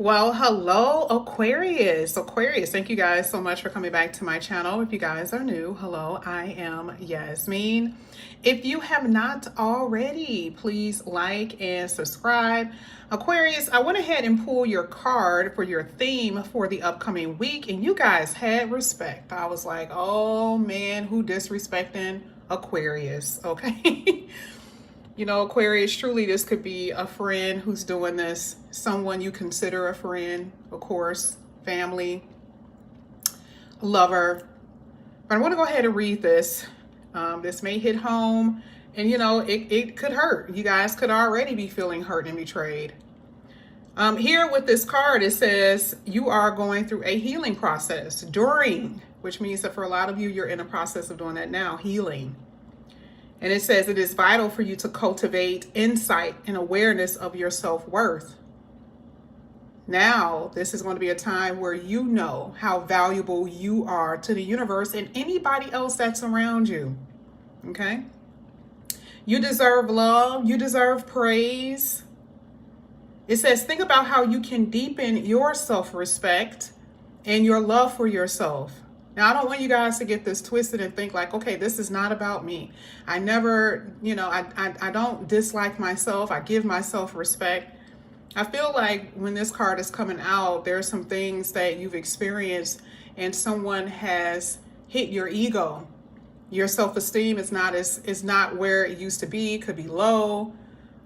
Well, hello, Aquarius. Aquarius, thank you guys so much for coming back to my channel. If you guys are new, hello, I am Yasmin. If you have not already, please like and subscribe. Aquarius, I went ahead and pulled your card for your theme for the upcoming week, and you guys had respect. I was like, oh man, who disrespecting Aquarius, okay? You know, Aquarius, truly this could be a friend who's doing this, someone you consider a friend, of course, family, lover. But I'm going to go ahead and read this. This may hit home, and you know, it could hurt. You guys could already be feeling hurt and betrayed. Here with this card, it says you are going through a healing process which means that for a lot of you, you're in a process of doing that now, healing. And it says it is vital for you to cultivate insight and awareness of your self-worth. Now, this is going to be a time where you know how valuable you are to the universe and anybody else that's around you. Okay? You deserve love. You deserve praise. It says, think about how you can deepen your self-respect and your love for yourself. Now, I don't want you guys to get this twisted and think like, okay, this is not about me. I never, I don't dislike myself. I give myself respect. I feel like when this card is coming out, there are some things that you've experienced and someone has hit your ego. Your self-esteem is not where it used to be. It could be low.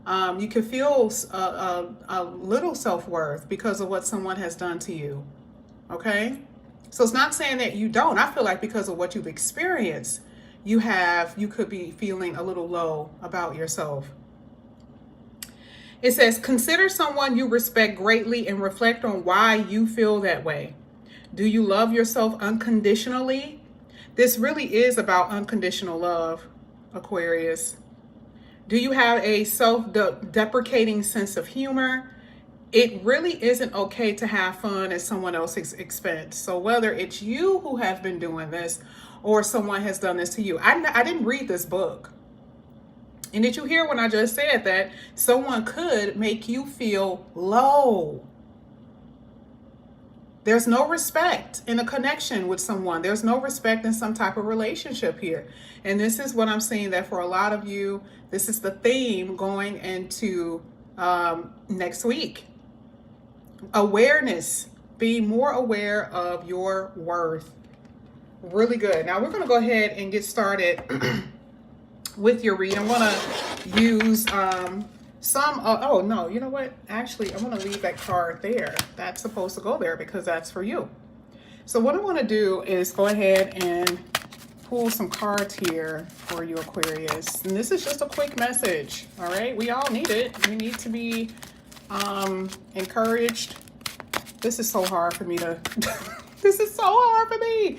You could feel a little self-worth because of what someone has done to you. Okay? So it's not saying that you don't. I feel like because of what you've experienced, you could be feeling a little low about yourself. It says, consider someone you respect greatly and reflect on why you feel that way. Do you love yourself unconditionally? This really is about unconditional love, Aquarius. Do you have a self-deprecating sense of humor? It really isn't okay to have fun at someone else's expense. So whether it's you who have been doing this or someone has done this to you. I didn't read this book. And did you hear when I just said that someone could make you feel low? There's no respect in a connection with someone. There's no respect in some type of relationship here. And this is what I'm saying, that for a lot of you, this is the theme going into next week. Awareness, being more aware of your worth. Really good. Now we're going to go ahead and get started with your read. I'm going to use oh no, you know what? Actually, I'm going to leave that card there. That's supposed to go there because that's for you. So what I want to do is go ahead and pull some cards here for you, Aquarius. And this is just a quick message. All right. We all need it. We need to be encouraged. This is so hard for me to this is so hard for me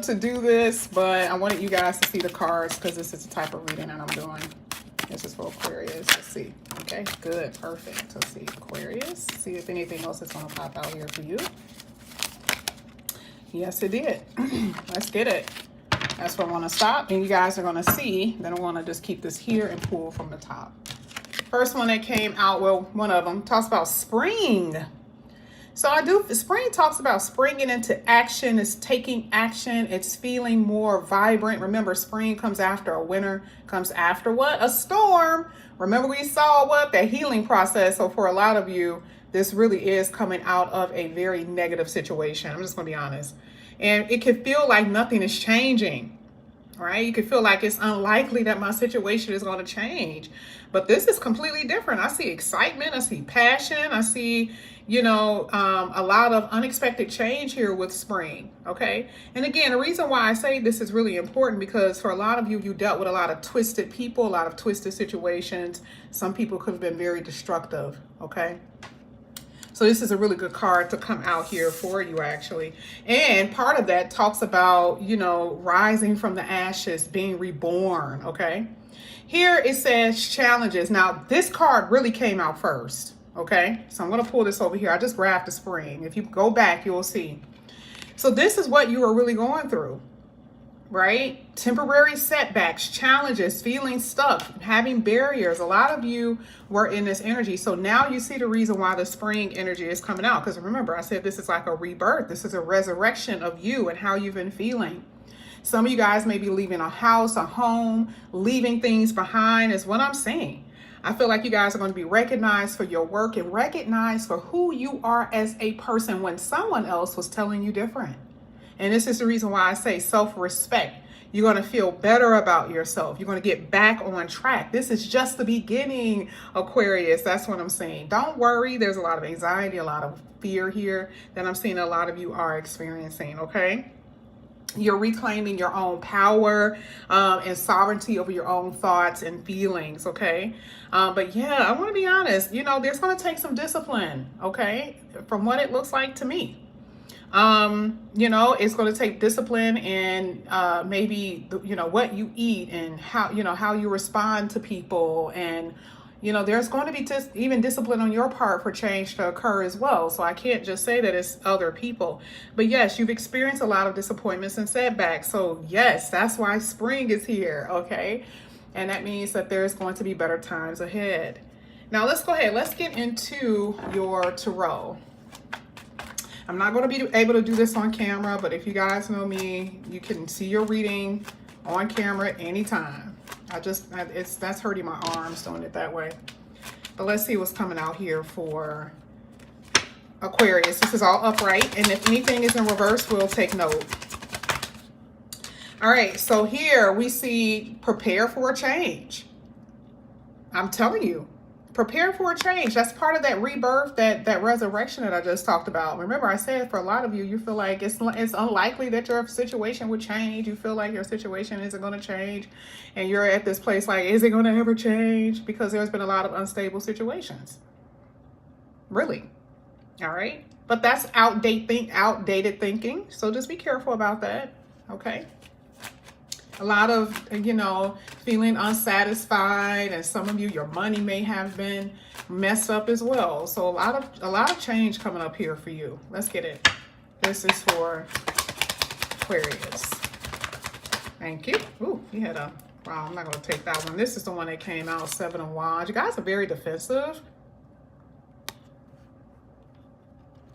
to do this, but I wanted you guys to see the cards because this is the type of reading that I'm doing. This is for Aquarius. Let's see. Okay, good, perfect. Let's see, Aquarius. See if anything else is going to pop out here for you. Yes, it did. Let's get it. That's where I want to stop, and you guys are going to see that I want to just keep this here and pull from the top. First one that came out, well, one of them talks about spring. So spring talks about springing into action. It's taking action. It's feeling more vibrant. Remember, spring comes after a winter, comes after what? A storm. Remember we saw what? That healing process. So for a lot of you, this really is coming out of a very negative situation. I'm just going to be honest. And it can feel like nothing is changing. Right? You can feel like it's unlikely that my situation is going to change. But this is completely different. I see excitement. I see passion. I see, a lot of unexpected change here with spring. Okay. And again, the reason why I say this is really important because for a lot of you, you dealt with a lot of twisted people, a lot of twisted situations. Some people could have been very destructive. Okay. So this is a really good card to come out here for you, actually. And part of that talks about, rising from the ashes, being reborn, okay? Here it says challenges. Now, this card really came out first, okay? So I'm going to pull this over here. I just grabbed the spring. If you go back, you'll see. So this is what you are really going through, right? Temporary setbacks, challenges, feeling stuck, having barriers. A lot of you were in this energy. So now you see the reason why the spring energy is coming out. Because remember, I said this is like a rebirth. This is a resurrection of you and how you've been feeling. Some of you guys may be leaving a house, a home, leaving things behind is what I'm saying. I feel like you guys are going to be recognized for your work and recognized for who you are as a person when someone else was telling you different. And this is the reason why I say self-respect. You're going to feel better about yourself. You're going to get back on track. This is just the beginning, Aquarius. That's what I'm saying. Don't worry. There's a lot of anxiety, a lot of fear here that I'm seeing a lot of you are experiencing, okay? You're reclaiming your own power and sovereignty over your own thoughts and feelings, okay? But yeah, I want to be honest. You know, there's going to take some discipline, okay? From what it looks like to me. You know, it's going to take discipline and maybe, you know, what you eat and how, you know, how you respond to people. And, you know, there's going to be just even discipline on your part for change to occur as well. So I can't just say that it's other people. But yes, you've experienced a lot of disappointments and setbacks. So yes, that's why spring is here, okay? And that means that there's going to be better times ahead. Now let's go ahead. Let's get into your tarot. I'm not going to be able to do this on camera, but if you guys know me, you can see your reading on camera anytime. That's hurting my arms doing it that way. But let's see what's coming out here for Aquarius. This is all upright, and if anything is in reverse, we'll take note. All right, so here we see prepare for a change. I'm telling you. Prepare for a change. That's part of that rebirth, that resurrection that I just talked about. Remember, I said for a lot of you, you feel like it's unlikely that your situation would change. You feel like your situation isn't going to change. And you're at this place like, is it going to ever change? Because there's been a lot of unstable situations. Really. All right. But that's outdated thinking. So just be careful about that. Okay. A lot of, you know, feeling unsatisfied, and some of you, your money may have been messed up as well. So a lot of change coming up here for you. Let's get it. This is for Aquarius. Thank you. Ooh, you had a, wow, I'm not going to take that one. This is the one that came out, 7 of Wands. You guys are very defensive.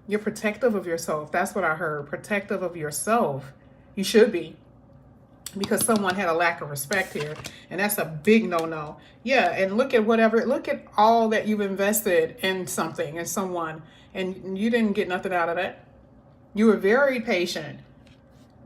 You're protective of yourself. That's what I heard. Protective of yourself. You should be. Because someone had a lack of respect here, and that's a big no-no. Yeah, and look at all that you've invested in something and someone, and you didn't get nothing out of that. You were very patient.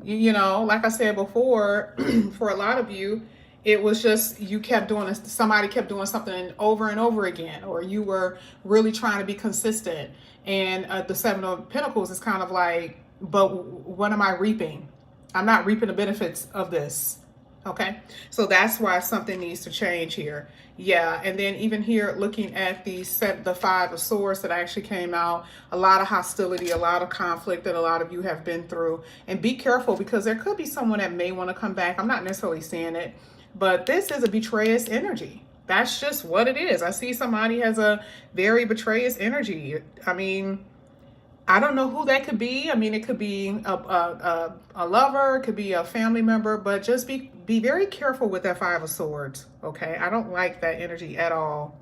You know, like I said before, for a lot of you, it was just you kept doing this. Somebody kept doing something over and over again, or you were really trying to be consistent. And the 7 of Pentacles is kind of like, but what am I reaping? I'm not reaping the benefits of this. Okay. So that's why something needs to change here. Yeah. And then even here, looking at the 5 of Swords that actually came out, a lot of hostility, a lot of conflict that a lot of you have been through. And be careful, because there could be someone that may want to come back. I'm not necessarily seeing it, but this is a betrayer's energy. That's just what it is. I see somebody has a very betrayer's energy. I mean, I don't know who that could be. I mean, it could be a lover, it could be a family member, but just be very careful with that 5 of Swords, okay? I don't like that energy at all.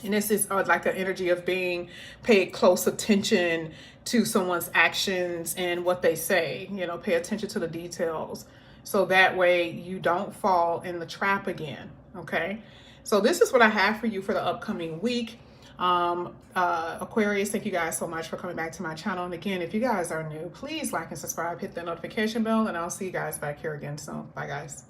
And this is like an energy of being paid close attention to someone's actions and what they say. You know, pay attention to the details, so that way you don't fall in the trap again, okay? So this is what I have for you for the upcoming week. Aquarius, thank you guys so much for coming back to my channel. And again, if you guys are new, please like and subscribe, hit the notification bell, and I'll see you guys back here again soon. Bye guys.